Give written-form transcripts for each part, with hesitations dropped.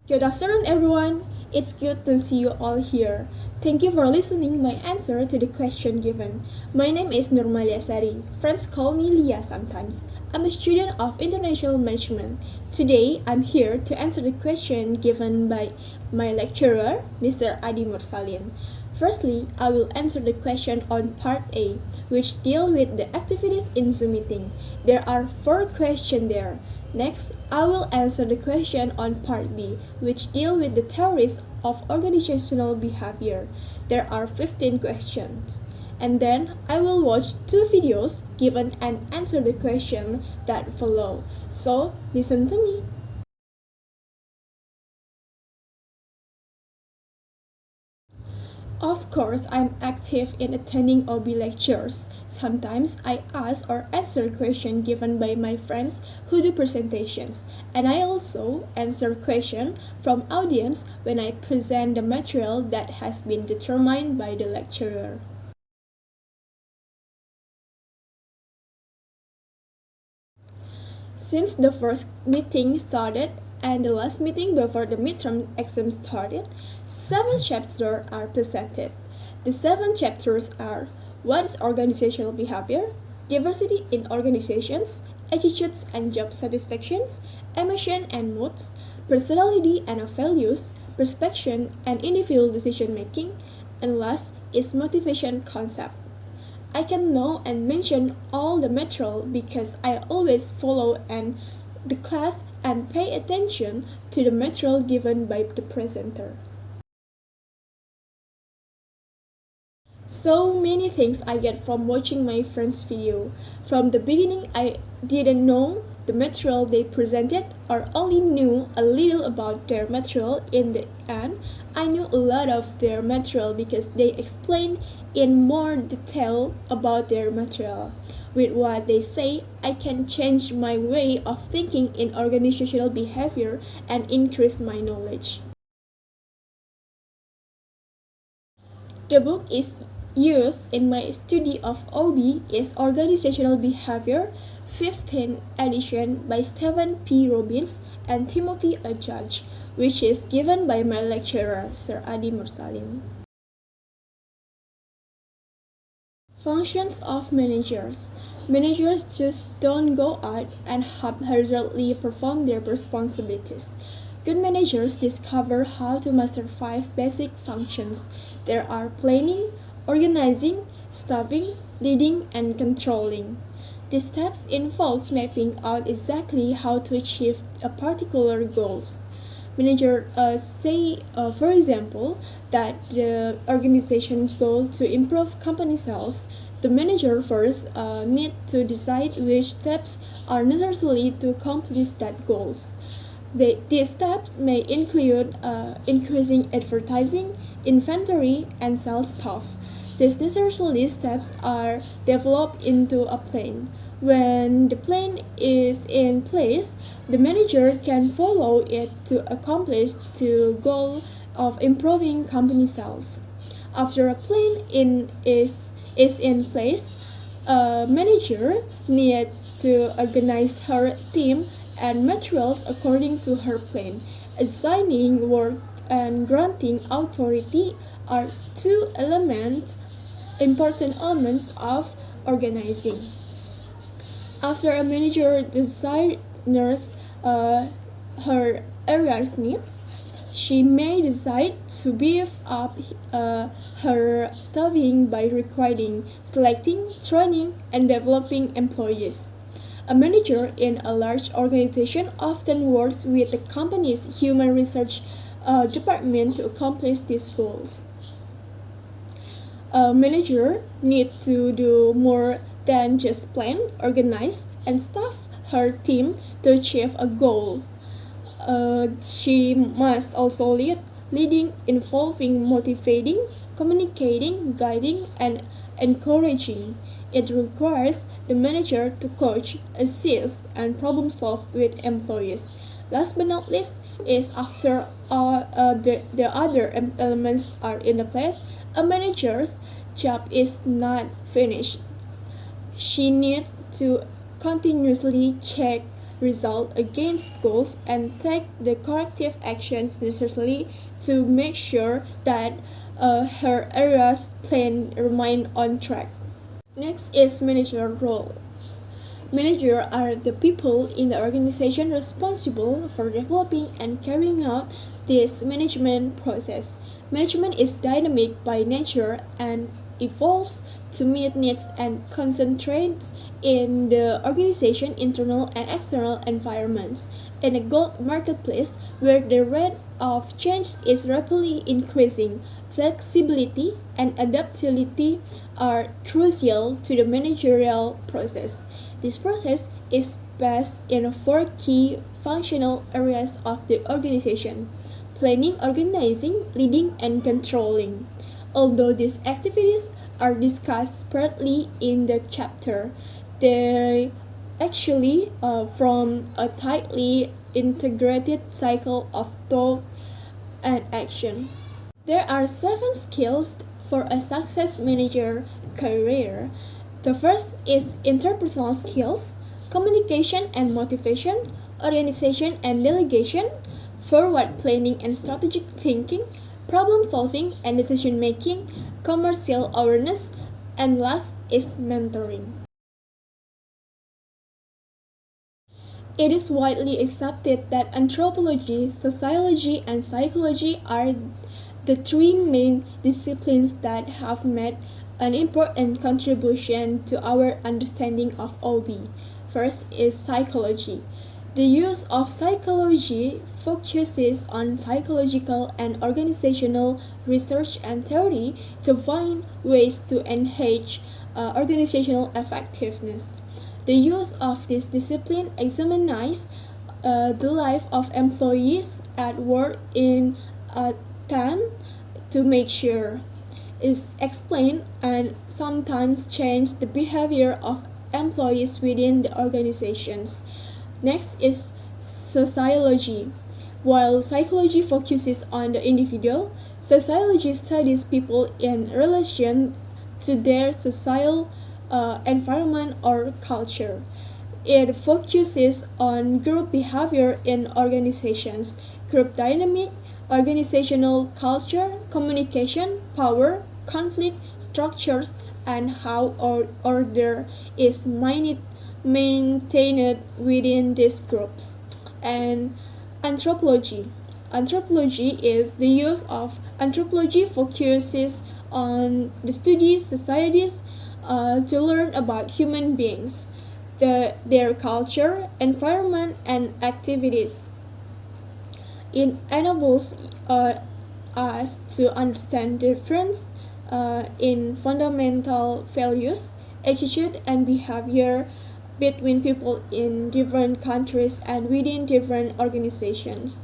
Good afternoon, everyone. It's good to see you all here. Thank you for listening my answer to the question given. My name is Nurmalia Sari. Friends call me Lia sometimes. I'm a student of international management. Today, I'm here to answer the question given by my lecturer, Mr. Adi Mursalin. Firstly, I will answer the question on part A, which deal with the activities in Zoom meeting. There are 4 questions there. Next, I will answer the question on part B, which deal with the theories of organizational behavior. There are 15 questions. And then I will watch 2 videos given and answer the question that follow. So, listen to me. Of course, I'm active in attending OB lectures. Sometimes I ask or answer questions given by my friends who do presentations, and I also answer questions from audience when I present the material that has been determined by the lecturer. Since the first meeting started and the last meeting before the midterm exam started, 7 chapters are presented. The 7 chapters are: what is organizational behavior, diversity in organizations, attitudes and job satisfactions, emotion and moods, personality and values, perception and individual decision making, and last is motivation concept. I can know and mention all the material because I always follow the class and pay attention to the material given by the presenter. So many things I get from watching my friend's video. From the beginning, I didn't know the material they presented or only knew a little about their material. In the end, I knew a lot of their material because they explained in more detail about their material. With what they say, I can change my way of thinking in organizational behavior and increase my knowledge. The book is used in my study of OB is Organizational Behavior, 15th edition by Stephen P. Robbins and Timothy A. Judge, which is given by my lecturer, Sir Adi Mursalin. Functions of managers. Managers just don't go out and haphazardly perform their responsibilities. Good managers discover how to master 5 basic functions. There are planning, organizing, staffing, leading, and controlling. These steps involve mapping out exactly how to achieve a particular goals. Manager say, for example, that the organization's goal to improve company sales. The manager first need to decide which steps are necessary to accomplish that goals. These steps may include increasing advertising, inventory, and sales staff. These necessary steps are developed into a plan. When the plan is in place, the manager can follow it to accomplish the goal of improving company sales. After a plan is in place, a manager needs to organize her team and materials according to her plan. Assigning work and granting authority are 2 important elements of organizing. After a manager desires her area's needs, she may decide to beef up her staffing by requiring, selecting, training, and developing employees. A manager in a large organization often works with the company's human research department to accomplish these goals. A manager needs to do more than just plan, organize, and staff her team to achieve a goal. She must also leading involving motivating, communicating, guiding, and encouraging. It requires the manager to coach, assist, and problem solve with employees. Last but not least is after the other elements are in the place, a manager's job is not finished. She needs to continuously check result against goals and take the corrective actions necessary to make sure that her area's plan remain on track. Next is manager role. Managers are the people in the organization responsible for developing and carrying out this management process. Management is dynamic by nature and evolves to meet needs and concentrates in the organization internal and external environments. In a gold marketplace where the rate of change is rapidly increasing, flexibility and adaptability are crucial to the managerial process. This process is based in four key functional areas of the organization: planning, organizing, leading, and controlling. Although these activities are discussed separately in the chapter, they actually form a tightly integrated cycle of thought and action. There are 7 skills for a success manager career. The first is interpersonal skills, communication and motivation, organization and delegation, forward planning and strategic thinking, problem solving and decision making, commercial awareness, and last is mentoring. It is widely accepted that anthropology, sociology, and psychology are the 3 main disciplines that have made an important contribution to our understanding of OB. First is psychology. The use of psychology focuses on psychological and organizational research and theory to find ways to enhance organizational effectiveness. The use of this discipline examines the life of employees at work in a time to make sure is explain and sometimes change the behavior of employees within the organizations. Next is sociology. While psychology focuses on the individual, sociology studies people in relation to their social environment or culture. It focuses on group behavior in organizations, group dynamic, organizational culture, communication, power, conflict, structures, and how order is maintained within these groups. And anthropology. Anthropology focuses on the studies societies to learn about human beings, their culture, environment, and activities. It enables us to understand difference in fundamental values, attitude, and behavior between people in different countries and within different organizations.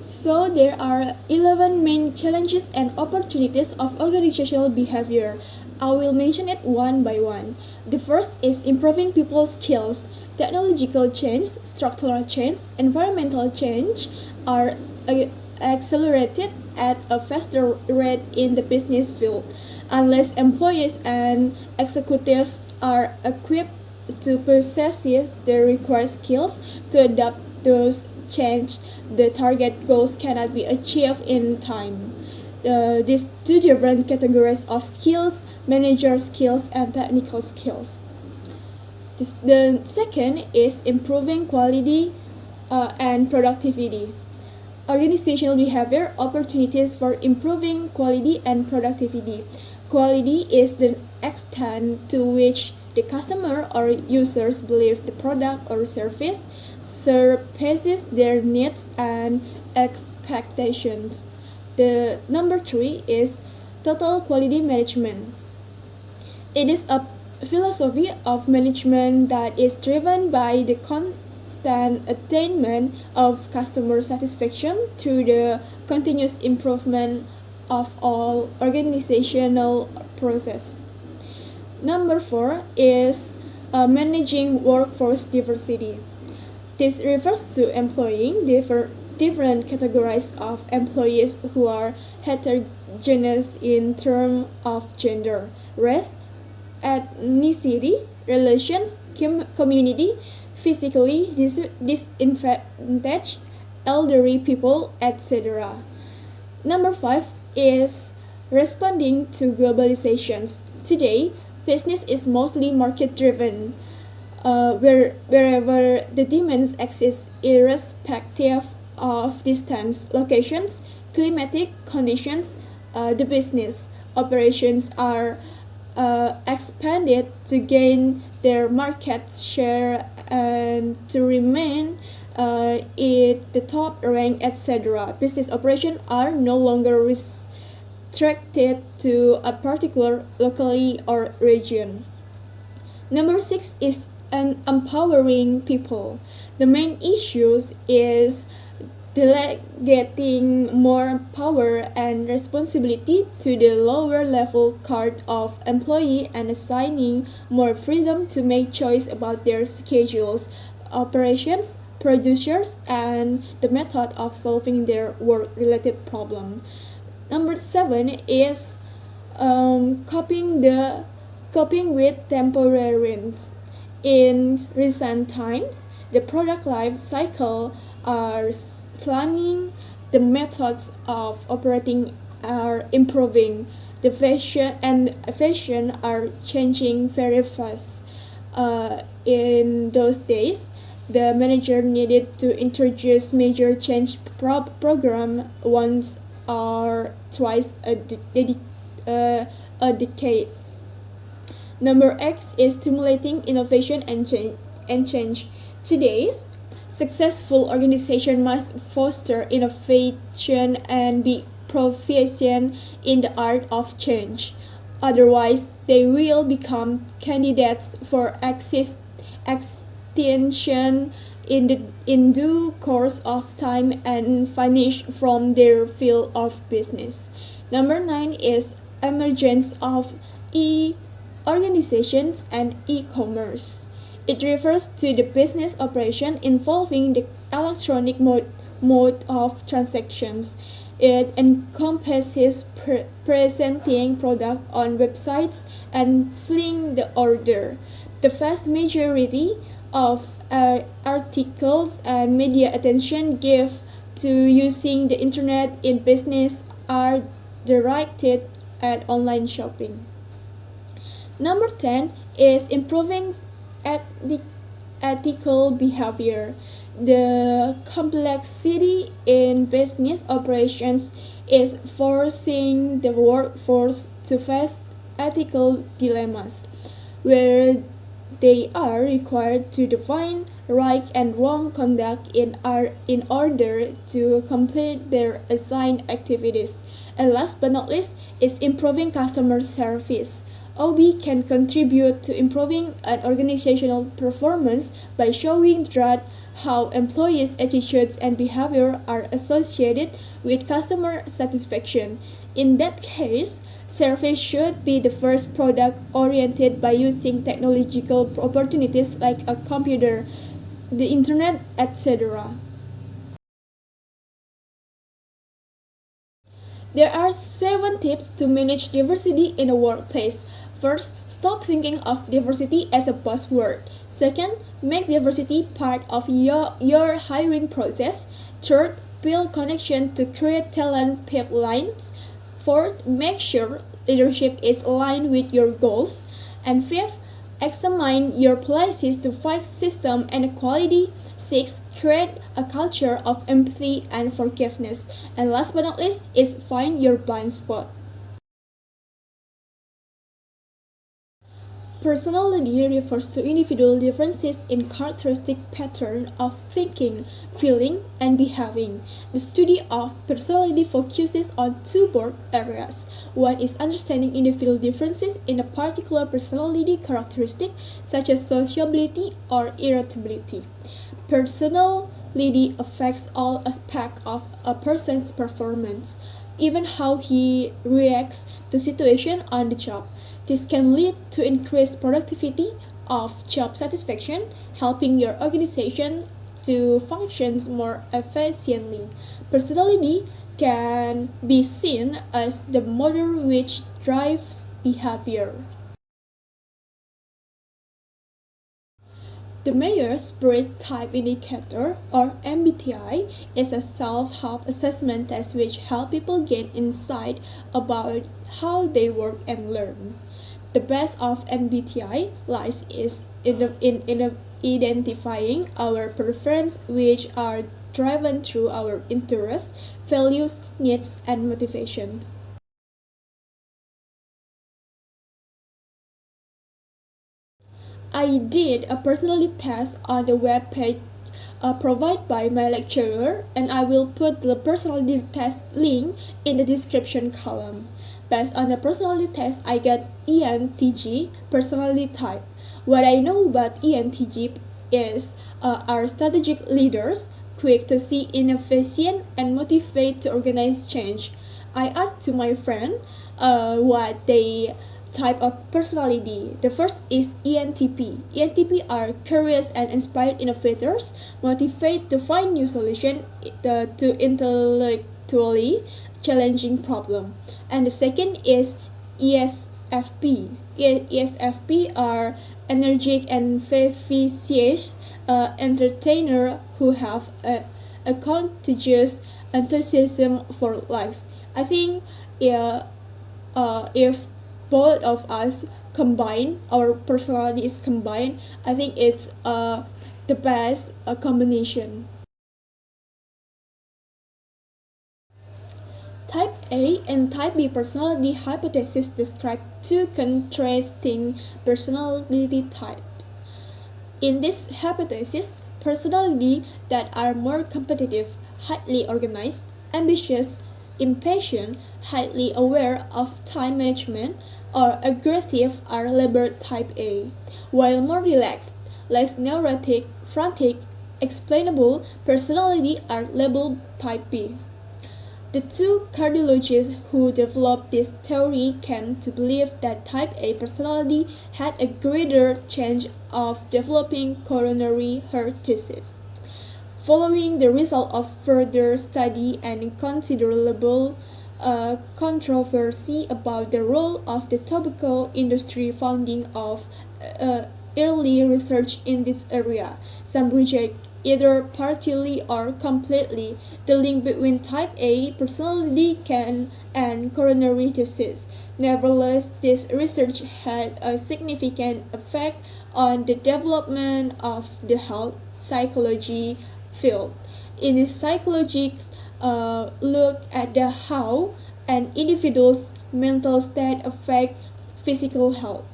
So there are 11 main challenges and opportunities of organizational behavior. I will mention it one by one. The first is improving people's skills. Technological change, structural change, environmental change are accelerated at a faster rate in the business field. Unless employees and executives are equipped to possess the required skills to adapt those change, the target goals cannot be achieved in time. These 2 different categories of skills: manager skills and technical skills. The second is improving quality and productivity. Organizational behavior opportunities for improving quality and productivity. Quality is the extent to which the customer or users believe the product or service surpasses their needs and expectations. The number 3 is total quality management. It is a philosophy of management that is driven by the constant attainment of customer satisfaction through the continuous improvement of all organizational process. Number 4 is managing workforce diversity. This refers to employing different categories of employees who are heterogeneous in terms of gender, race, ethnicity, relations, community, physically disadvantaged, elderly people, etc. Number five is responding to globalizations. Today, business is mostly market driven, wherever the demands exist, irrespective of distance, locations, climatic conditions. The business operations are expanded to gain their market share and to remain at the top rank, etc. Business operations are no longer restricted to a particular locality or region. Number six is empowering people. The main issues is delegating more power and responsibility to the lower level card of employee and assigning more freedom to make choice about their schedules, operations, producers, and the method of solving their work-related problem. Number seven is coping with temporariness. In recent times, the product life cycle are slamming, the methods of operating are improving, the fashion are changing very fast. In those days, the manager needed to introduce major change program once or twice a decade. Number X is stimulating innovation and change. Today's successful organization must foster innovation and be proficient in the art of change. Otherwise, they will become candidates for extinction in due course of time and vanish from their field of business. Number 9 is emergence of organizations and e-commerce. It refers to the business operation involving the electronic mode of transactions. It encompasses presenting product on websites and filling the order. The vast majority of articles and media attention given to using the internet in business are directed at online shopping. Number 10 is improving ethical behavior. The complexity in business operations is forcing the workforce to face ethical dilemmas, where they are required to define right and wrong conduct in order to complete their assigned activities. And last but not least is improving customer service. OB can contribute to improving an organizational performance by showing that how employees' attitudes and behavior are associated with customer satisfaction. In that case, service should be the first product oriented by using technological opportunities like a computer, the internet, etc. There are 7 tips to manage diversity in a workplace. First, stop thinking of diversity as a buzzword. Second, make diversity part of your hiring process. Third, build connection to create talent pipelines. Fourth, make sure leadership is aligned with your goals. And fifth, examine your policies to fight system inequality. Sixth, create a culture of empathy and forgiveness. And last but not least is find your blind spot. Personality refers to individual differences in characteristic pattern of thinking, feeling, and behaving. The study of personality focuses on 2 broad areas. One is understanding individual differences in a particular personality characteristic, such as sociability or irritability. Personality affects all aspects of a person's performance, even how he reacts to situations on the job. This can lead to increased productivity of job satisfaction, helping your organization to function more efficiently. Personality can be seen as the motor which drives behavior. The Myers-Briggs Type Indicator, or MBTI, is a self-help assessment test which helps people gain insight about how they work and learn. The best of MBTI lies in identifying our preferences, which are driven through our interests, values, needs, and motivations. I did a personality test on the web page provided by my lecturer, and I will put the personality test link in the description column. Based on the personality test, I got ENTJ personality type. What I know about ENTJ is are strategic leaders, quick to see innovation and motivate to organize change. I asked to my friend what they type of personality. The first is ENTP. ENTP are curious and inspired innovators, motivate to find new solutions to intellectually challenging problem. And the second is ESFP. ESFP are energetic and vivacious entertainer who have a contagious enthusiasm for life. I think if both of us combine, our personality is combined, I think it's the best combination. Type A and Type B personality hypothesis describe two contrasting personality types. In this hypothesis, personalities that are more competitive, highly organized, ambitious, impatient, highly aware of time management, or aggressive are labeled Type A, while more relaxed, less neurotic, frantic, explainable personality are labeled Type B. The two cardiologists who developed this theory came to believe that Type A personality had a greater chance of developing coronary heart disease. Following the result of further study and considerable controversy about the role of the tobacco industry funding of early research in this area, some reject either partly or completely the link between Type A personality and coronary disease. Nevertheless, this research had a significant effect on the development of the health psychology field. In this, psychologists look at the how an individual's mental state affect physical health.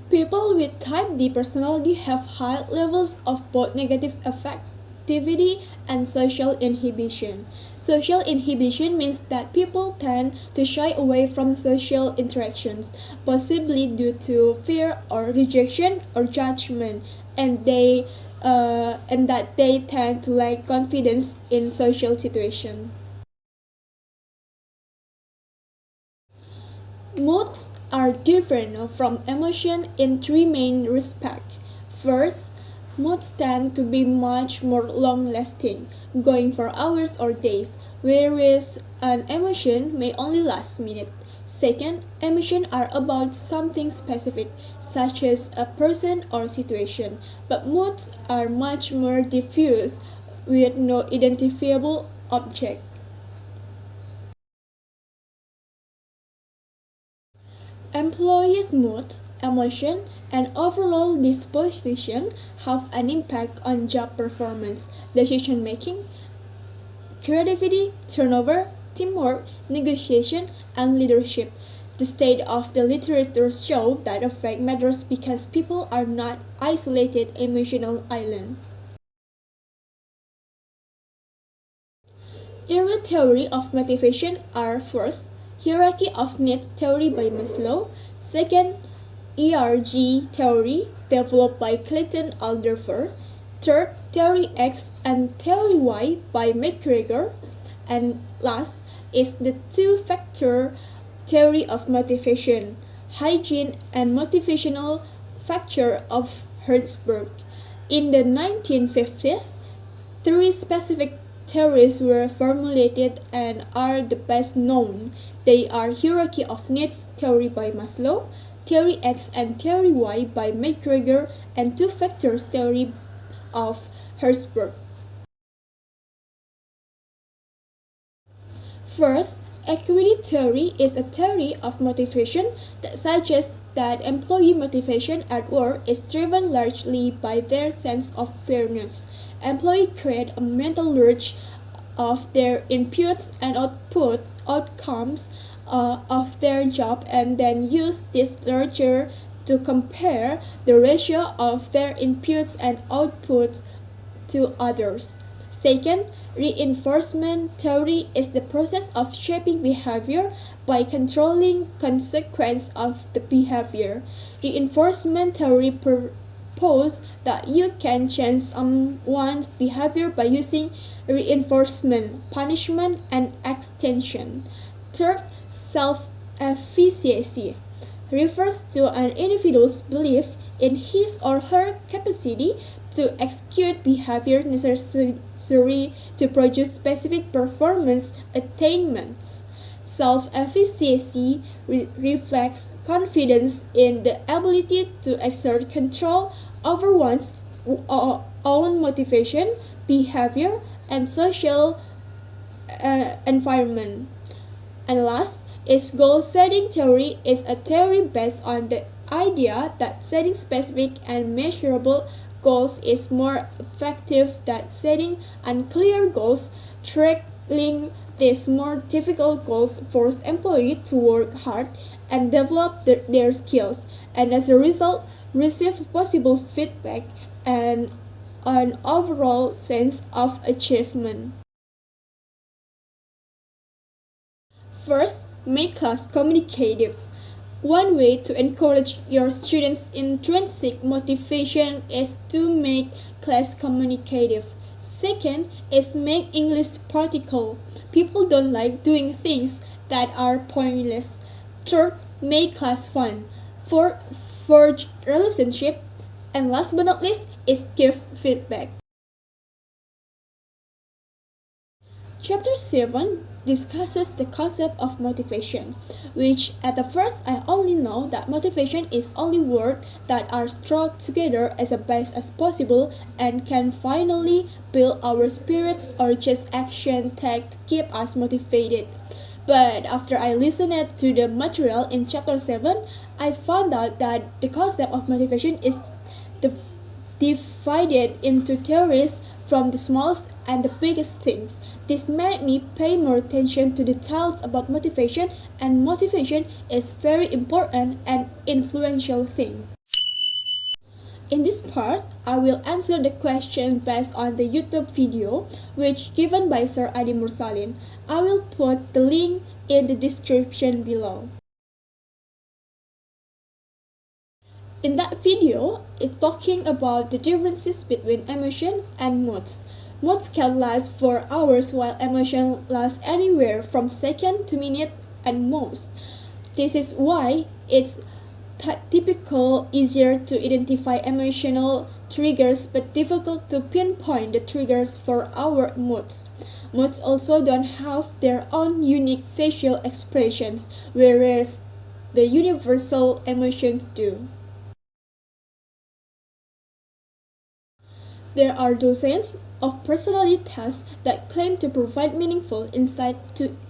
People with Type D personality have high levels of both negative affectivity and social inhibition. Social inhibition means that people tend to shy away from social interactions, possibly due to fear or rejection or judgment, and that they tend to lack confidence in social situations. Moods are different from emotion in three main respects. First, moods tend to be much more long-lasting, going for hours or days, whereas an emotion may only last minutes. Second, emotions are about something specific, such as a person or situation, but moods are much more diffuse, with no identifiable object. Employees' mood, emotion, and overall disposition have an impact on job performance, decision making, creativity, turnover, teamwork, negotiation, and leadership. The state of the literature shows that effect matters because people are not isolated emotional islands. Early theory of motivation are first, hierarchy of needs theory by Maslow, second, ERG theory developed by Clayton Alderfer, third, theory X and theory Y by McGregor, and last is the two-factor theory of motivation, hygiene and motivational factor of Hertzberg. In the 1950s, three specific theories were formulated and are the best known. They are hierarchy of needs theory by Maslow, theory X and theory Y by McGregor, and two factors theory of Herzberg. First, equity theory is a theory of motivation that suggests that employee motivation at work is driven largely by their sense of fairness. Employees create a mental urge of their inputs and outcomes of their job, and then use this ledger to compare the ratio of their inputs and outputs to others. Second, reinforcement theory is the process of shaping behavior by controlling consequences of the behavior. Reinforcement theory proposes that you can change someone's behavior by using reinforcement, punishment, and extension. Third, self-efficacy refers to an individual's belief in his or her capacity to execute behavior necessary to produce specific performance attainments. Self-efficacy reflects confidence in the ability to exert control over one's own motivation, behavior, and social environment. And last is goal-setting theory is a theory based on the idea that setting specific and measurable goals is more effective than setting unclear goals. Tackling these more difficult goals force employees to work hard and develop their skills, and as a result, receive possible feedback and an overall sense of achievement. First, make class communicative. One way to encourage your students' intrinsic motivation is to make class communicative. Second is make English practical. People don't like doing things that are pointless. Third, make class fun. Fourth, forge relationship. And last but not least is give feedback. Chapter 7 discusses the concept of motivation, which at the first I only know that motivation is only words that are struck together as best as possible and can finally build our spirits or just action tagged to keep us motivated. But after I listened to the material in chapter 7, I found out that the concept of motivation is divided into theories from the smallest and the biggest things. This made me pay more attention to details about motivation, and motivation is very important and influential thing. In this part, I will answer the question based on the YouTube video which given by Sir Adi Mursalin. I will put the link in the description below. In that video, it's talking about the differences between emotion and moods. Moods can last for hours while emotion lasts anywhere from seconds to minutes at most. This is why it's easier to identify emotional triggers but difficult to pinpoint the triggers for our moods. Moods also don't have their own unique facial expressions, whereas the universal emotions do. There are dozens of personality tests that claim to provide meaningful insight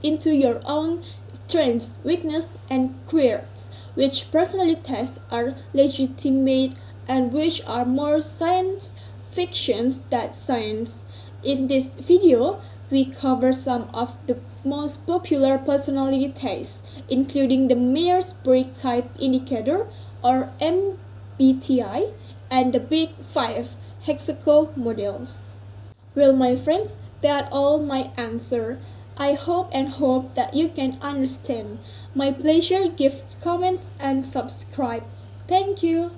into your own strengths, weaknesses, and quirks. Which personality tests are legitimate and which are more science fiction than science. In this video, we cover some of the most popular personality tests, including the Myers-Briggs Type Indicator or MBTI and the Big Five Hexaco models. Well, my friends, that's all my answer. I hope that you can understand. My pleasure. Give comments and subscribe. Thank you.